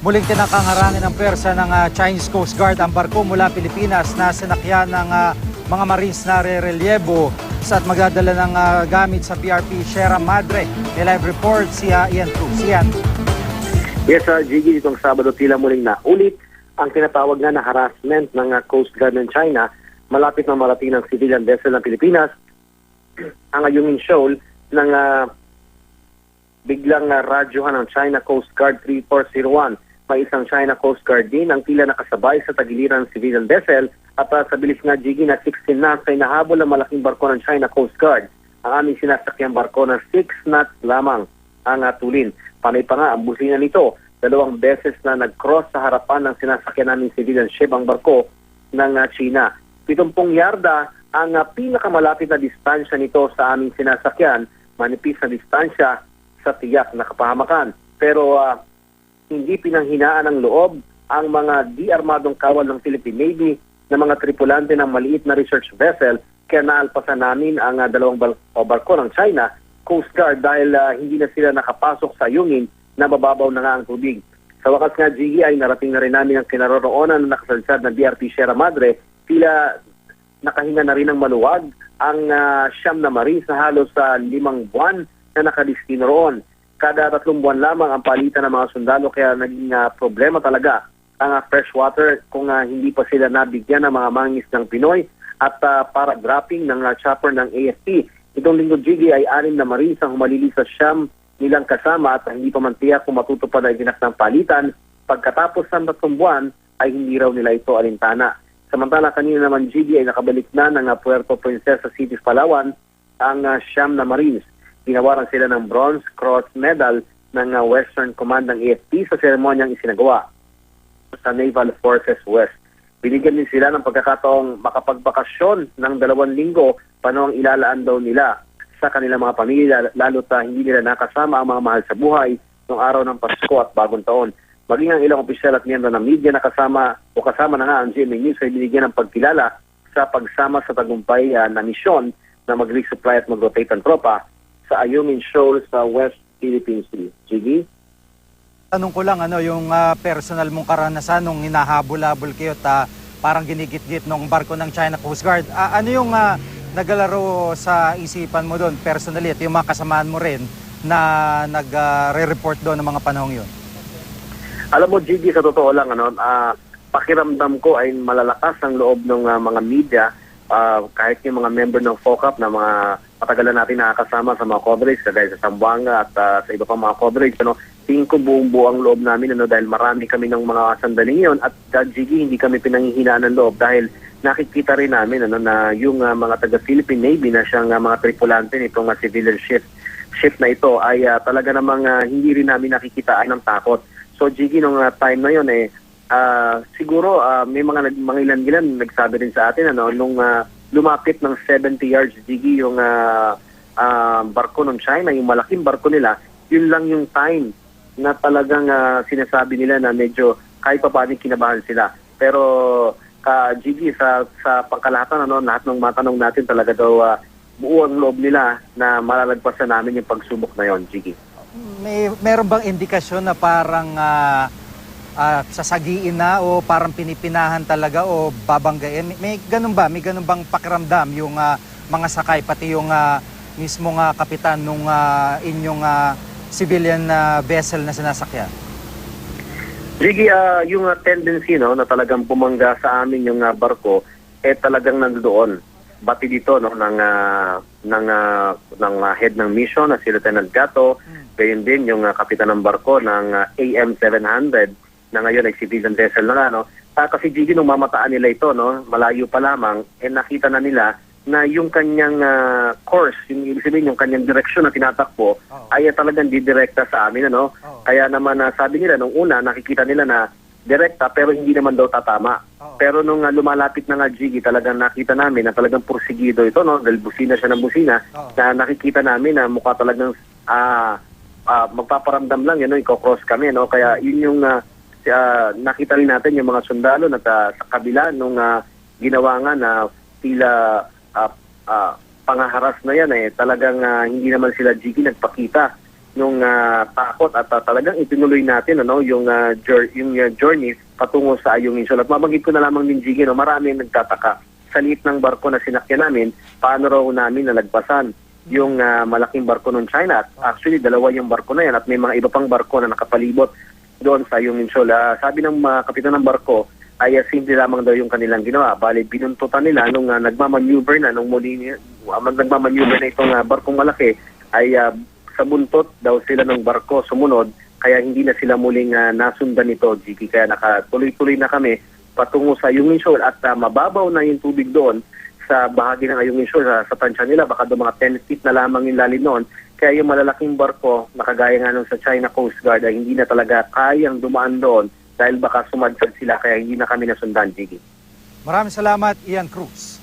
Muling tinakangharangin ng pwersa ng Chinese Coast Guard ang barko mula Pilipinas na sinakyan ng mga Marines na rerelyebo at magdadala ng gamit sa PRP Sierra Madre. May live report si Ian Cruz. Ian. Yes, Gigi, itong Sabado tila muling naulit ang tinatawag na harassment ng Coast Guard ng China malapit na marating ng civilian vessel ng Pilipinas. Ang Ayungin Shoal ng biglang radyohan ng China Coast Guard 3401. May isang China Coast Guard din ang tila nakasabay sa tagiliran ng civilian vessel at sa bilis nga, Gigi, na 16 knots ay nahabol ang malaking barko ng China Coast Guard. Ang aming sinasakyang barko na 6 knots lamang ang tulin. Panay pa nga ang busina nito. 2 beses na nag-cross sa harapan ng sinasakyan naming civilian ship ang barko ng China. 70 yarda ang pinakamalapit na distansya nito sa aming sinasakyan. Manipis na distansya sa tiyak na kapahamakan. Pero hindi pinanghinaan ng loob ang mga di-armadong kawal ng Philippine Navy na mga tripulante ng maliit na research vessel kaya naalpasan namin ang 2 barko ng China Coast Guard dahil hindi na sila nakapasok sa Ayungin na mababaw na nga ang tubig. Sa wakas nga, Gigi, ay narating na rin namin ang kinaroroonan ng nakasalsad na DRP Sierra Madre. Tila nakahinga na rin ng maluwag ang siyam na Marines na halos sa 5 buwan na nakadistino roon. Kada 3 buwan lamang ang palitan ng mga sundalo kaya naging problema talaga ang fresh water kung hindi pa sila nabigyan ng mga mangingisdang Pinoy at para dropping ng chopper ng AFP. Itong linggo, Gigi, ay 6 na Marines ang humalili sa siyam nilang kasama at hindi pa man tiyak kung matutupad ang ginakdang palitan. Pagkatapos ng 3 buwan ay hindi raw nila ito alintana. Samantala kanina naman, Gigi, ay nakabalik na ng Puerto Princesa City, Palawan ang siyam na Marines. Ginawaran sila ng Bronze Cross Medal ng Western Command ng AFP sa seremonyang isinagawa sa Naval Forces West. Binigyan din sila ng pagkakataong makapagbakasyon ng 2 linggo panahong ilalaan daw nila sa kanilang mga pamilya, lalo't hindi nila nakasama ang mga mahal sa buhay noong araw ng Pasko at Bagong Taon. Maging ang ilang opisyal at miyembro ng media na kasama na nga ang GMA News ay binigyan ng pagkilala sa pagsama sa tagumpay na misyon na mag-resupply at mag-rotate ang tropa sa Ayungin Shoal sa West Philippine Sea. Gigi? Tanong ko lang, yung personal mong karanasan nung hinahabol-habol kayo at parang ginigit-git ng barko ng China Coast Guard. Ano yung nagalaro sa isipan mo doon personally at yung mga kasamaan mo rin na nagre-report doon ng mga panahong yun? Alam mo, Gigi, sa totoo lang, pakiramdam ko ay malalakas ang loob ng mga media, kahit yung mga member ng FOCAP na mga patagalan natin nakakasama sa mga coverage, kagaya sa Zamboanga at sa iba pang mga coverage. Tingin ko buong-buo ang loob namin dahil marami kami ng mga sandaling yun at Gigi, hindi kami pinanghihinaan ng loob dahil nakikita rin namin na yung mga taga-Philippine Navy na siyang mga tripulante nitong civilian ship na ito ay talaga namang hindi rin namin nakikitaan ng takot. So Gigi, nung time na yun siguro may mga ilan-ilan nagsabi rin sa atin nung lumapit ng 70 yards, Gigi, yung barko ng China, yung malaking barko nila, yun lang yung time na talagang sinasabi nila na medyo kahit pa paano kinabahan sila. Pero Gigi, sa pangkalahatan, lahat ng matanong natin talaga daw buo ang loob nila na malalagpasan namin yung pagsubok na yon, Gigi. Meron bang indikasyon na parang sasagiin na o parang pinipinahan talaga o babanggain? May ganun ba? May ganun bang pakiramdam yung mga sakay pati yung mismong kapitan nung inyong civilian vessel na sinasakyan? Gigi, yung tendency na talagang bumangga sa amin yung barko talagang nandoon. Bati dito ng head ng mission na si Lieutenant Gato, gayon din yung kapitan ng barko ng AM-700 na ngayon ay civilian vessel na kasi Gigi, nung mamataan nila ito, malayo pa lamang, nakita na nila na yung kanyang course, yung ibig sabihin, yung kanyang direksyon na tinatakbo, ay talagang didirekta sa amin. Kaya naman sabi nila, nung una, nakikita nila na direkta pero hindi naman daw tatama. Pero nung lumalapit na nga, Gigi, talagang nakita namin na talagang pursigido ito, dahil busina siya ng busina, na nakikita namin na mukha talagang magpaparamdam lang, i-cross kami. Kaya yun yung nakita rin natin yung mga sundalo na sa kabila nung ginawa nga na tila pangaharas na yan talagang hindi naman sila, Gigi, nagpakita nung takot at talagang itinuloy natin yung journey patungo sa Ayungin Shoal. At mabanggit ko na lamang din, Jiggy, marami ang nagtataka sa liit ng barko na sinakyan namin, paano raw namin nalagpasan yung malaking barko ng China. At actually, dalawa yung barko na yan at may mga iba pang barko na nakapalibot doon sa Ayungin Shoal. Sabi ng kapitan ng barko ay simple lamang daw yung kanilang ginawa. Bale, binuntutan nila nung nagmamaneuver na, nagmamaneuver na itong barkong malaki, ay sa buntot daw sila ng barko sumunod, kaya hindi na sila muling nasundan nito, Jiggy. Kaya nakatuloy-tuloy na kami patungo sa Ayungin Shoal at mababaw na yung tubig doon sa bahagi ng Ayungin Shoal. Sa tansya nila, baka doon mga 10 feet na lamang yung lalim noon. Kaya yung malalaking barko, nakagaya nga nung sa China Coast Guard, ay hindi na talaga kayang dumaan doon dahil baka sumadsad sila, kaya hindi na kami nasundan, Jiggy. Maraming salamat, Ian Cruz.